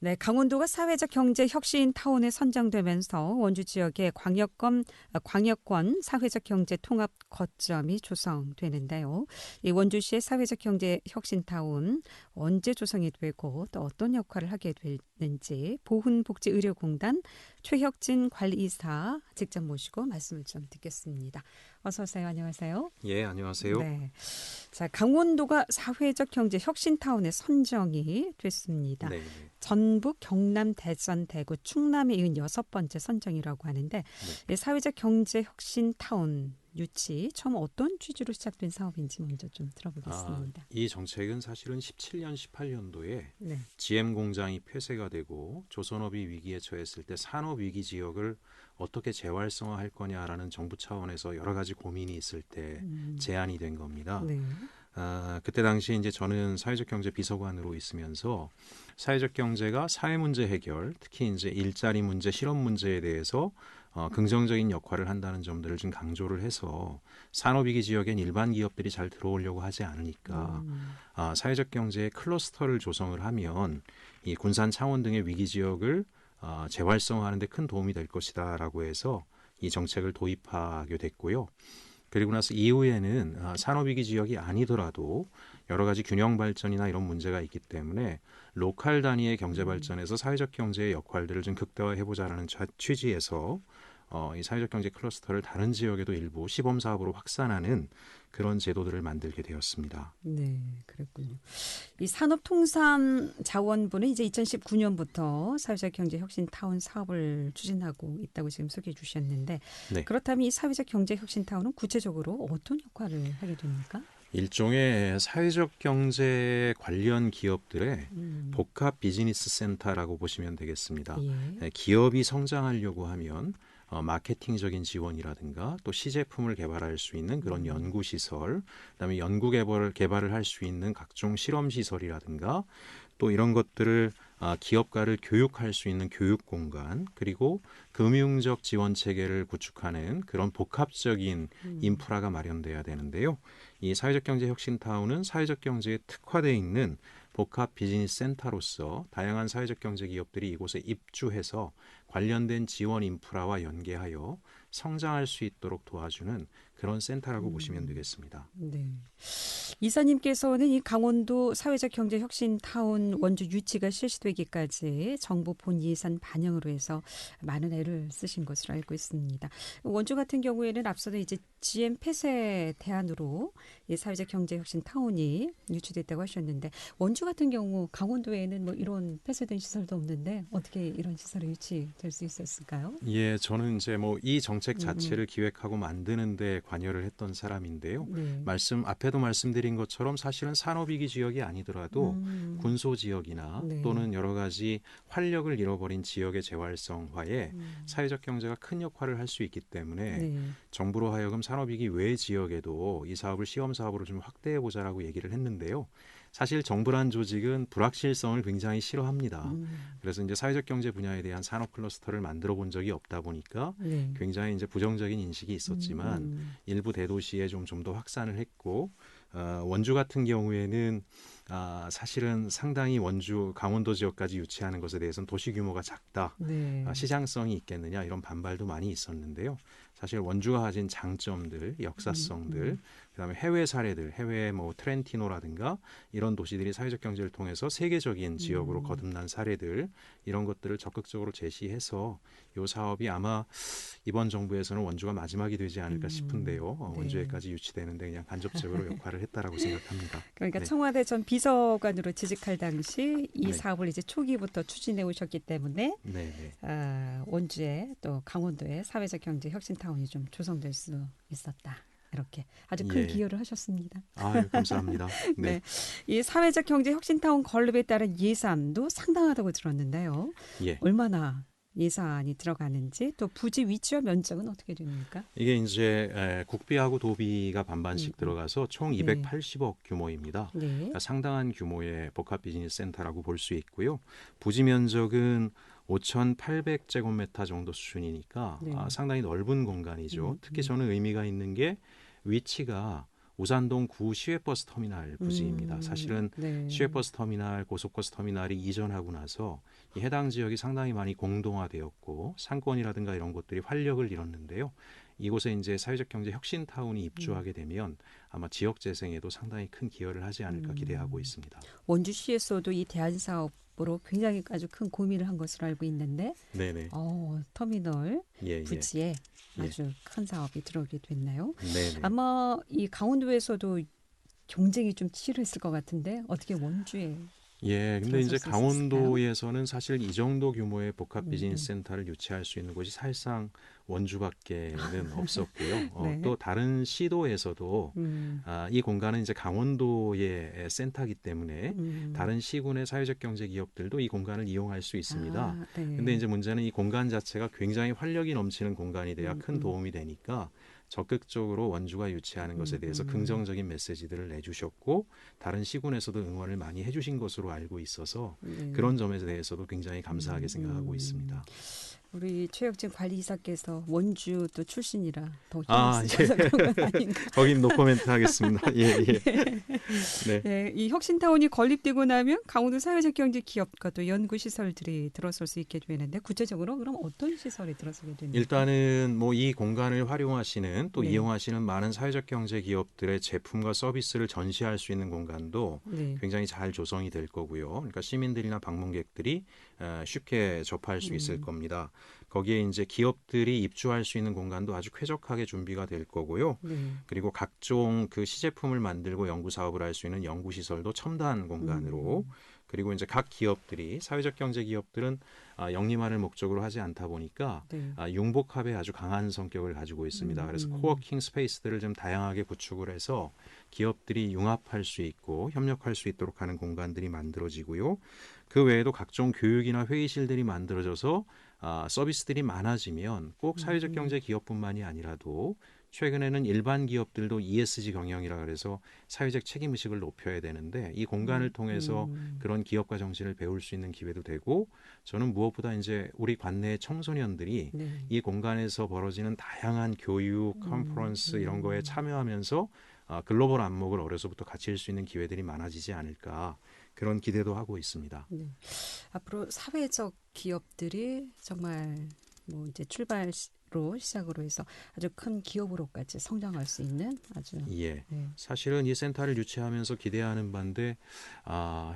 네, 강원도가 사회적 경제 혁신 타운에 선정되면서 원주 지역의 광역권 사회적 경제 통합 거점이 조성되는데요. 이 원주시의 사회적 경제 혁신 타운 언제 조성이 되고 또 어떤 역할을 하게 되는지 보훈복지의료공단 최혁진 관리이사 직접 모시고 말씀을 좀 듣겠습니다. 어서 오세요. 안녕하세요. 예, 안녕하세요. 네. 자, 강원도가 사회적 경제 혁신 타운에 선정이 됐습니다. 네, 전북, 경남, 대전, 대구, 충남에 이은 6번째 선정이라고 하는데 이 사회적 경제 혁신 타운 유치 처음 어떤 취지로 시작된 사업인지 먼저 좀 들어보겠습니다. 이 정책은 사실은 17년, 18년도에 네. GM 공장이 폐쇄가 되고 조선업이 위기에 처했을 때 산업 위기 지역을 어떻게 재활성화할 거냐라는 정부 차원에서 여러 가지 고민이 있을 때 제안이 된 겁니다. 네. 그때 당시 이제 저는 사회적 경제 비서관으로 있으면서 사회적 경제가 사회 문제 해결, 특히 이제 일자리 문제, 실업 문제에 대해서 긍정적인 역할을 한다는 점들을 좀 강조를 해서 산업위기 지역엔 일반 기업들이 잘 들어오려고 하지 않으니까 사회적 경제의 클러스터를 조성을 하면 이 군산, 창원 등의 위기 지역을 재활성화하는 데 큰 도움이 될 것이다라고 해서 이 정책을 도입하게 됐고요. 그리고 나서 이후에는 산업위기 지역이 아니더라도 여러 가지 균형 발전이나 이런 문제가 있기 때문에 로컬 단위의 경제 발전에서 사회적 경제의 역할들을 좀 극대화해보자라는 취지에서 이 사회적 경제 클러스터를 다른 지역에도 일부 시범 사업으로 확산하는 그런 제도들을 만들게 되었습니다. 네, 그랬군요. 이 산업통상자원부는 이제 2019년부터 사회적 경제 혁신 타운 사업을 추진하고 있다고 지금 소개해 주셨는데 네. 그렇다면 이 사회적 경제 혁신 타운은 구체적으로 어떤 역할을 하게 됩니까? 일종의 사회적 경제 관련 기업들의 복합 비즈니스 센터라고 보시면 되겠습니다. 예. 기업이 성장하려고 하면 마케팅적인 지원이라든가 또 시제품을 개발할 수 있는 그런 연구시설, 그다음에 연구 개발을 할 수 있는 각종 실험시설이라든가 또 이런 것들을 기업가를 교육할 수 있는 교육 공간, 그리고 금융적 지원 체계를 구축하는 그런 복합적인 인프라가 마련돼야 되는데요. 이 사회적 경제 혁신 타운은 사회적 경제에 특화되어 있는 복합 비즈니스 센터로서 다양한 사회적 경제 기업들이 이곳에 입주해서 관련된 지원 인프라와 연계하여 성장할 수 있도록 도와주는 그런 센터라고 보시면 되겠습니다. 네. 이사님께서는 이 강원도 사회적 경제 혁신 타운 원주 유치가 실시되기까지 정부 본 예산 반영으로 해서 많은 애를 쓰신 것으로 알고 있습니다. 원주 같은 경우에는 앞서도 이제 GM 폐쇄 대안으로 이 사회적 경제 혁신 타운이 유치됐다고 하셨는데 원주 같은 경우 강원도에는 뭐 이런 폐쇄된 시설도 없는데 어떻게 이런 시설이 유치될 수 있었을까요? 예, 저는 이제 뭐 이 정책 자체를 기획하고 만드는데 관여를 했던 사람인데요. 네. 앞에도 말씀드린 것처럼 사실은 산업위기 지역이 아니더라도 군소 지역이나 네. 또는 여러 가지 활력을 잃어버린 지역의 재활성화에 사회적 경제가 큰 역할을 할 수 있기 때문에 네. 정부로 하여금 산업위기 외 지역에도 이 사업을 시험 사업으로 좀 확대해 보자라고 얘기를 했는데요. 사실 정부란 조직은 불확실성을 굉장히 싫어합니다. 그래서 이제 사회적 경제 분야에 대한 산업 클러스터를 만들어 본 적이 없다 보니까 네. 굉장히 이제 부정적인 인식이 있었지만 일부 대도시에 좀 더 확산을 했고 원주 같은 경우에는 사실은 상당히 원주 강원도 지역까지 유치하는 것에 대해서는 도시 규모가 작다. 네. 시장성이 있겠느냐 이런 반발도 많이 있었는데요. 사실 원주가 가진 장점들, 역사성들, 그다음에 해외 사례들, 해외 뭐 트렌티노라든가 이런 도시들이 사회적 경제를 통해서 세계적인 지역으로 거듭난 사례들 이런 것들을 적극적으로 제시해서 이 사업이 아마 이번 정부에서는 원주가 마지막이 되지 않을까 싶은데요. 네. 원주에까지 유치되는데 그냥 간접적으로 역할을 했다라고 생각합니다. 그러니까 네. 청와대 전 비서관으로 취직할 당시 이 네. 사업을 이제 초기부터 추진해 오셨기 때문에 네, 네. 원주에 또 강원도에 사회적 경제 혁신 타운이 좀 조성될 수 있었다. 이렇게 아주 큰 예. 기여를 하셨습니다. 아유, 감사합니다. 네. 네. 이 사회적 경제 혁신 타운 건립에 따른 예산도 상당하다고 들었는데요. 예. 얼마나 예산이 들어가는지 또 부지 위치와 면적은 어떻게 됩니까? 이게 이제 국비하고 도비가 반반씩 들어가서 총 네. 280억 규모입니다. 네. 그러니까 상당한 규모의 복합 비즈니스 센터라고 볼 수 있고요. 부지 면적은 5,800제곱미터 정도 수준이니까 네. 상당히 넓은 공간이죠. 특히 저는 의미가 있는 게 위치가 오산동 구 시외버스 터미널 부지입니다. 사실은 네. 시외버스 터미널, 고속버스 터미널이 이전하고 나서 이 해당 지역이 상당히 많이 공동화되었고 상권이라든가 이런 것들이 활력을 잃었는데요. 이곳에 이제 사회적 경제 혁신 타운이 입주하게 되면 아마 지역 재생에도 상당히 큰 기여를 하지 않을까 기대하고 있습니다. 원주시에서도 이 대안 사업으로 굉장히 아주 큰 고민을 한 것으로 알고 있는데 네네. 터미널 예, 부지에 예. 아주 큰 사업이 들어오게 됐나요? 네네. 아마 이 강원도에서도 경쟁이 좀 치열했을 것 같은데 어떻게 원주에 예, 근데 이제 들어설 수 있었을까요? 강원도에서는 사실 이 정도 규모의 복합 네. 비즈니스 센터를 유치할 수 있는 곳이 사실상 원주밖에는 없었고요. 네. 또 다른 시도에서도 음, 이 공간은 이제 강원도의 센터이기 때문에 음. 다른 시군의 사회적 경제 기업들도 이 공간을 이용할 수 있습니다. 네. 근데 이제 문제는 이 공간 자체가 굉장히 활력이 넘치는 공간이 돼야 큰 음. 도움이 되니까 적극적으로 원주가 유치하는 것에 대해서 음. 긍정적인 메시지들을 내주셨고 다른 시군에서도 응원을 많이 해주신 것으로 알고 있어서 네. 그런 점에 대해서도 굉장히 감사하게 생각하고 있습니다. 우리 최혁진 관리이사께서 원주도 출신이라 더 아, 힘을 쓰셔서 그런 건 아닌가. 거긴 노코멘트 하겠습니다. 예, 예. 네. 네, 이 혁신타운이 건립되고 나면 강원도 사회적 경제 기업과 또 연구 시설들이 들어설 수 있게 되는데 구체적으로 그럼 어떤 시설이 들어서게 됩니까? 일단은 뭐 이 공간을 활용하시는 또 네. 이용하시는 많은 사회적 경제 기업들의 제품과 서비스를 전시할 수 있는 공간도 네. 굉장히 잘 조성이 될 거고요. 그러니까 시민들이나 방문객들이 쉽게 접할 수 있을 겁니다. 거기에 이제 기업들이 입주할 수 있는 공간도 아주 쾌적하게 준비가 될 거고요. 네. 그리고 각종 그 시제품을 만들고 연구 사업을 할 수 있는 연구 시설도 첨단 공간으로 그리고 이제 각 기업들이 사회적 경제 기업들은 영리만을 목적으로 하지 않다 보니까 네. 융복합에 아주 강한 성격을 가지고 있습니다. 그래서 코워킹 스페이스들을 좀 다양하게 구축을 해서 기업들이 융합할 수 있고 협력할 수 있도록 하는 공간들이 만들어지고요. 그 외에도 각종 교육이나 회의실들이 만들어져서 서비스들이 많아지면 꼭 사회적 경제 기업뿐만이 아니라도 최근에는 일반 기업들도 ESG 경영이라 그래서 사회적 책임 의식을 높여야 되는데 이 공간을 통해서 그런 기업가 정신을 배울 수 있는 기회도 되고 저는 무엇보다 이제 우리 관내의 청소년들이 네. 이 공간에서 벌어지는 다양한 교육, 컨퍼런스 이런 거에 참여하면서 글로벌 안목을 어려서부터 갖출 수 있는 기회들이 많아지지 않을까 그런 기대도 하고 있습니다. 네. 앞으로 사회적 기업들이 정말 뭐 이제 출발로 시작으로 해서 아주 큰 기업으로까지 성장할 수 있는 아주 예. 네. 사실은 이 센터를 유치하면서 기대하는 바인데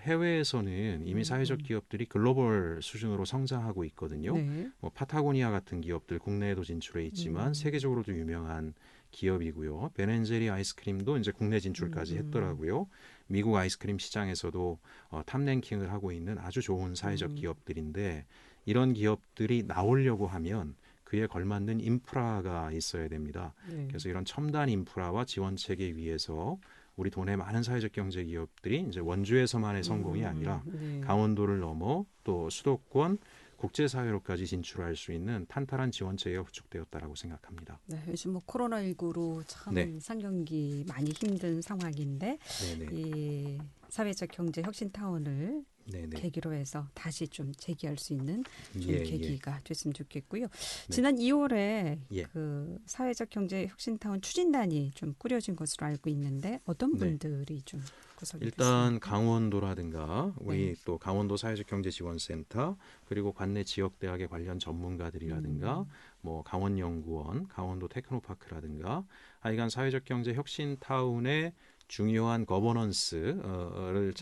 해외에서는 이미 사회적 기업들이 글로벌 수준으로 성장하고 있거든요. 네. 뭐 파타고니아 같은 기업들 국내에도 진출해 있지만 세계적으로도 유명한 기업이고요. 베넨제리 아이스크림도 이제 국내 진출까지 했더라고요. 미국 아이스크림 시장에서도 탑 랭킹을 하고 있는 아주 좋은 사회적 기업들인데 이런 기업들이 나오려고 하면 그에 걸맞는 인프라가 있어야 됩니다. 네. 그래서 이런 첨단 인프라와 지원 체계 위에서 우리 도내 많은 사회적 경제 기업들이 이제 원주에서만의 성공이 아니라 네. 강원도를 넘어 또 수도권 국제사회로까지 진출할 수 있는 탄탄한 지원 체계가 구축되었다라고 생각합니다. 네, 요즘 뭐 코로나19로 참 네. 상경기 많이 힘든 상황인데 네네. 이 사회적 경제 혁신 타운을 네네. 계기로 해서 다시 좀 재기할 수 있는 좀 예, 계기가 됐으면 좋겠고요. 네. 지난 2월에 예. 그 사회적 경제 혁신 타운 추진단이 좀 꾸려진 것으로 알고 있는데 어떤 네. 분들이 좀 구성이 일단 됐습니까? 강원도라든가 우리 네. 또 강원도 사회적경제지원센터 그리고 관내 지역대학의 관련 전문가들이라든가 뭐 강원연구원, 강원도 테크노파크라든가 하여간 사회적 경제 혁신 타운의 중요한 거버넌스를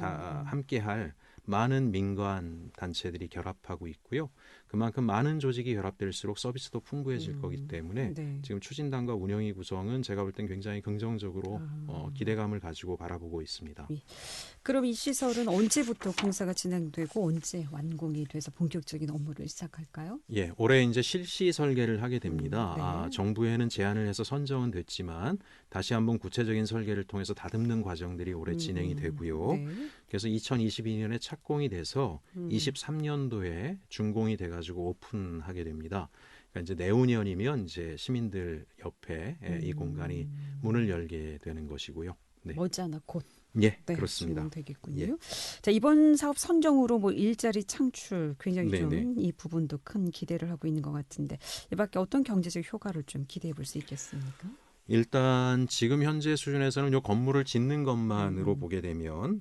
함께할 많은 민관 단체들이 결합하고 있고요. 그만큼 많은 조직이 결합될수록 서비스도 풍부해질 거기 때문에 네. 지금 추진단과 운영위 구성은 제가 볼 땐 굉장히 긍정적으로 기대감을 가지고 바라보고 있습니다. 그럼 이 시설은 언제부터 공사가 진행되고 언제 완공이 돼서 본격적인 업무를 시작할까요? 예, 올해 이제 실시 설계를 하게 됩니다. 네. 정부에는 제안을 해서 선정은 됐지만 다시 한번 구체적인 설계를 통해서 다듬는 과정들이 올해 진행이 되고요. 네. 그래서 2022년에 착공이 돼서 23년도에 준공이 돼가지고 오픈하게 됩니다. 그러니까 이제 내후년이면 이제 시민들 옆에 이 공간이 문을 열게 되는 것이고요. 네, 머지않아 곧 예, 그렇습니다. 되겠군요. 예. 자, 이번 사업 선정으로 뭐 일자리 창출 굉장히 네네. 좀 이 부분도 큰 기대를 하고 있는 것 같은데 이 밖에 어떤 경제적 효과를 좀 기대해 볼 수 있겠습니까? 일단 지금 현재 수준에서는 이 건물을 짓는 것만으로 음. 보게 되면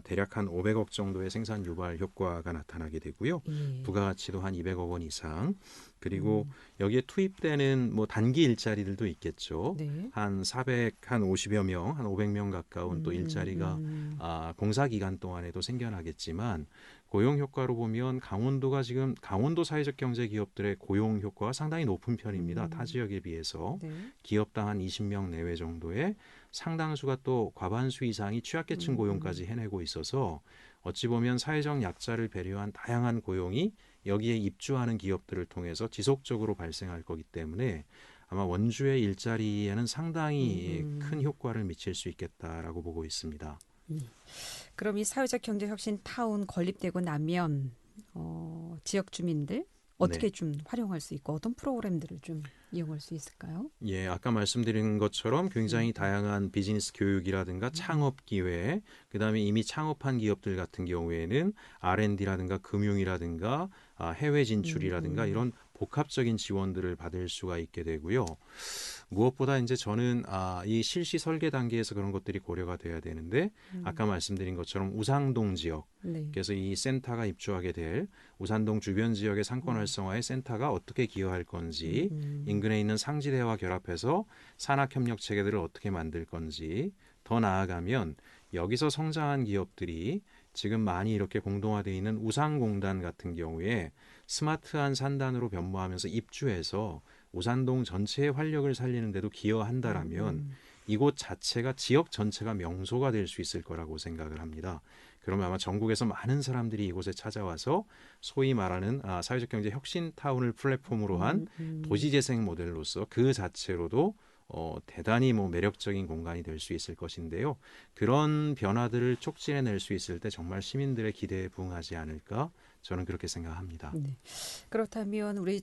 대략 한 500억 정도의 생산 유발 효과가 나타나게 되고요. 예. 부가가치도 한 200억 원 이상. 그리고 음. 여기에 투입되는 뭐 단기 일자리들도 있겠죠. 네. 한 400, 한 50여 명, 한 500명 가까운 또 일자리가 공사 기간 동안에도 생겨나겠지만 고용 효과로 보면 강원도가 지금 강원도 사회적 경제 기업들의 고용 효과가 상당히 높은 편입니다. 타 음. 지역에 비해서 네. 기업당 한 20명 내외 정도의 상당수가 또 과반수 이상이 취약계층 음. 고용까지 해내고 있어서 어찌 보면 사회적 약자를 배려한 다양한 고용이 여기에 입주하는 기업들을 통해서 지속적으로 발생할 거기 때문에 아마 원주의 일자리에는 상당히 큰 음. 효과를 미칠 수 있겠다라고 보고 있습니다. 음. 그럼 이 사회적 경제 혁신 타운 건립되고 나면 지역 주민들 네. 어떻게 좀 활용할 수 있고 어떤 프로그램들을 좀 이용할 수 있을까요? 예, 아까 말씀드린 것처럼 음. 굉장히 다양한 비즈니스 교육이라든가 음. 창업 기회, 그다음에 이미 창업한 기업들 같은 경우에는 R&D라든가 금융이라든가 해외 음. 진출이라든가 음. 이런 복합적인 지원들을 받을 수가 있게 되고요. 무엇보다 이제 저는 이 실시 설계 단계에서 그런 것들이 고려가 돼야 되는데 음. 아까 말씀드린 것처럼 우상동 지역 네. 그래서 이 센터가 입주하게 될 우산동 주변 지역의 상권 음. 활성화에 센터가 어떻게 기여할 건지 음. 인근에 있는 상지대와 결합해서 산학협력 체계들을 어떻게 만들 건지 더 나아가면 여기서 성장한 기업들이 지금 많이 이렇게 공동화되어 있는 우상공단 같은 경우에 스마트한 산단으로 변모하면서 입주해서 우산동 전체의 활력을 살리는 데도 음. 기여한다라면 음. 이곳 자체가 지역 전체가 명소가 될 수 있을 거라고 생각을 합니다. 그러면 아마 전국에서 많은 사람들이 이곳에 찾아와서 소위 말하는 사회적 경제 혁신 타운을 플랫폼으로 한 음. 음. 도시재생 모델로서 그 자체로도 대단히 뭐 매력적인 공간이 될 수 있을 것인데요. 그런 변화들을 촉진해낼 수 있을 때 정말 시민들의 기대에 부응하지 않을까 저는 그렇게 생각합니다. 네. 그렇다면 우리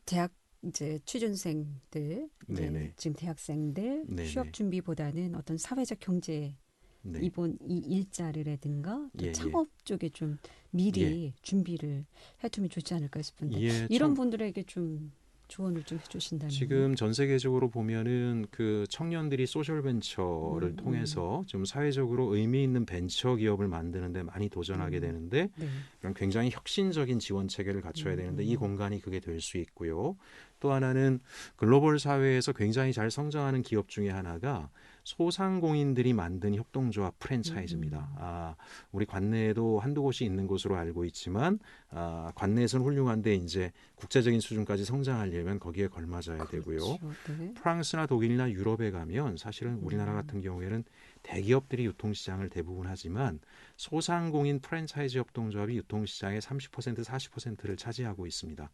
대학 이제 취준생들 이제 네네. 지금 대학생들 취업 네네. 준비보다는 어떤 사회적 경제 네. 이번 이 일자리라든가 또 예, 예. 창업 쪽에 좀 예. 미리 준비를 해두면 좋지 않을까 싶은데 예, 이런 분들에게 좀 조언을 좀 해주신다면요. 지금 전 세계적으로 보면은 그 청년들이 소셜 벤처를 음. 음. 통해서 좀 사회적으로 의미 있는 벤처 기업을 만드는데 많이 도전하게 음. 되는데 네. 그런 굉장히 혁신적인 지원 체계를 갖춰야 음. 되는데 이 음. 공간이 그게 될 수 있고요. 또 하나는 글로벌 사회에서 굉장히 잘 성장하는 기업 중에 하나가 소상공인들이 만든 협동조합 프랜차이즈입니다. 음. 우리 관내에도 한두 곳이 있는 것으로 알고 있지만 관내에서는 훌륭한데 이제 국제적인 수준까지 성장하려면 거기에 걸맞아야 되고요. 그렇죠. 네. 프랑스나 독일이나 유럽에 가면 사실은 우리나라 음. 같은 경우에는 대기업들이 유통시장을 대부분 하지만 소상공인 프랜차이즈 협동조합이 유통시장의 30% 40%를 차지하고 있습니다.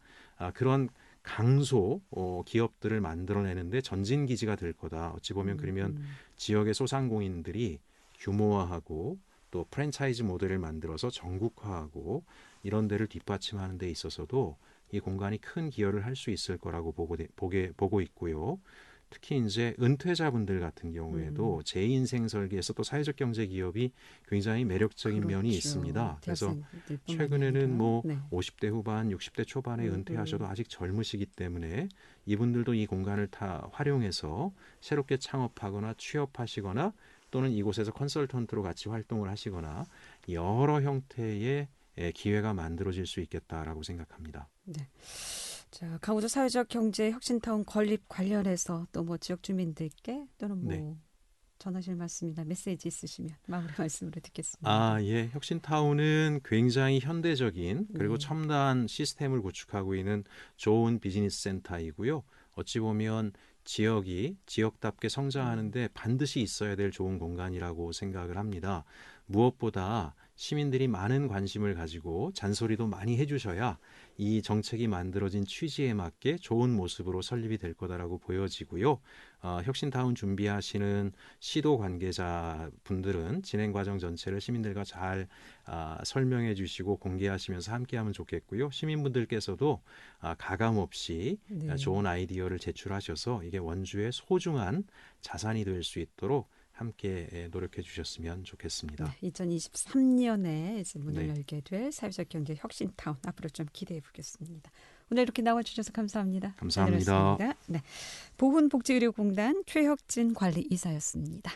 그런 강소 기업들을 만들어내는데 전진 기지가 될 거다. 어찌 보면 음. 그러면 음. 지역의 소상공인들이 규모화하고 또 프랜차이즈 모델을 만들어서 전국화하고 이런 데를 뒷받침하는 데 있어서도 이 공간이 큰 기여를 할 수 있을 거라고 보고 있고요. 특히 이제 은퇴자분들 같은 경우에도 재인생 설계에서 또 사회적 경제 기업이 굉장히 매력적인 면이 그렇죠. 있습니다. 그래서 대학생들뿐만이 최근에는 아니라 뭐 네. 50대 후반, 60대 초반에 음. 은퇴하셔도 음. 아직 젊으시기 때문에 이분들도 이 공간을 다 활용해서 새롭게 창업하거나 취업하시거나 또는 이곳에서 컨설턴트로 같이 활동을 하시거나 여러 형태의 기회가 만들어질 수 있겠다라고 생각합니다. 네. 자, 강원도 사회적 경제 혁신타운 건립 관련해서 또 뭐 지역 주민들께 또는 네. 뭐 전하실 말씀이나 메시지 있으시면 마무리 말씀으로 듣겠습니다. 예. 혁신타운은 굉장히 현대적인 그리고 네. 첨단 시스템을 구축하고 있는 좋은 비즈니스 센터이고요. 어찌 보면 지역이 지역답게 음. 성장하는데 반드시 있어야 될 좋은 공간이라고 생각을 합니다. 무엇보다 시민들이 많은 관심을 가지고 잔소리도 많이 해주셔야 이 정책이 만들어진 취지에 맞게 좋은 모습으로 설립이 될 거다라고 보여지고요. 혁신타운 준비하시는 시도 관계자분들은 진행 과정 전체를 시민들과 잘 설명해 주시고 공개하시면서 함께하면 좋겠고요. 시민분들께서도 가감 없이 네. 좋은 아이디어를 제출하셔서 이게 원주의 소중한 자산이 될 수 있도록 함께 노력해 주셨으면 좋겠습니다. 네, 2023년에 이제 문을 네. 열게 될 사회적 경제 혁신타운 앞으로 좀 기대해 보겠습니다. 오늘 이렇게 나와주셔서 감사합니다. 감사합니다. 네, 보훈복지의료공단 최혁진 관리이사였습니다.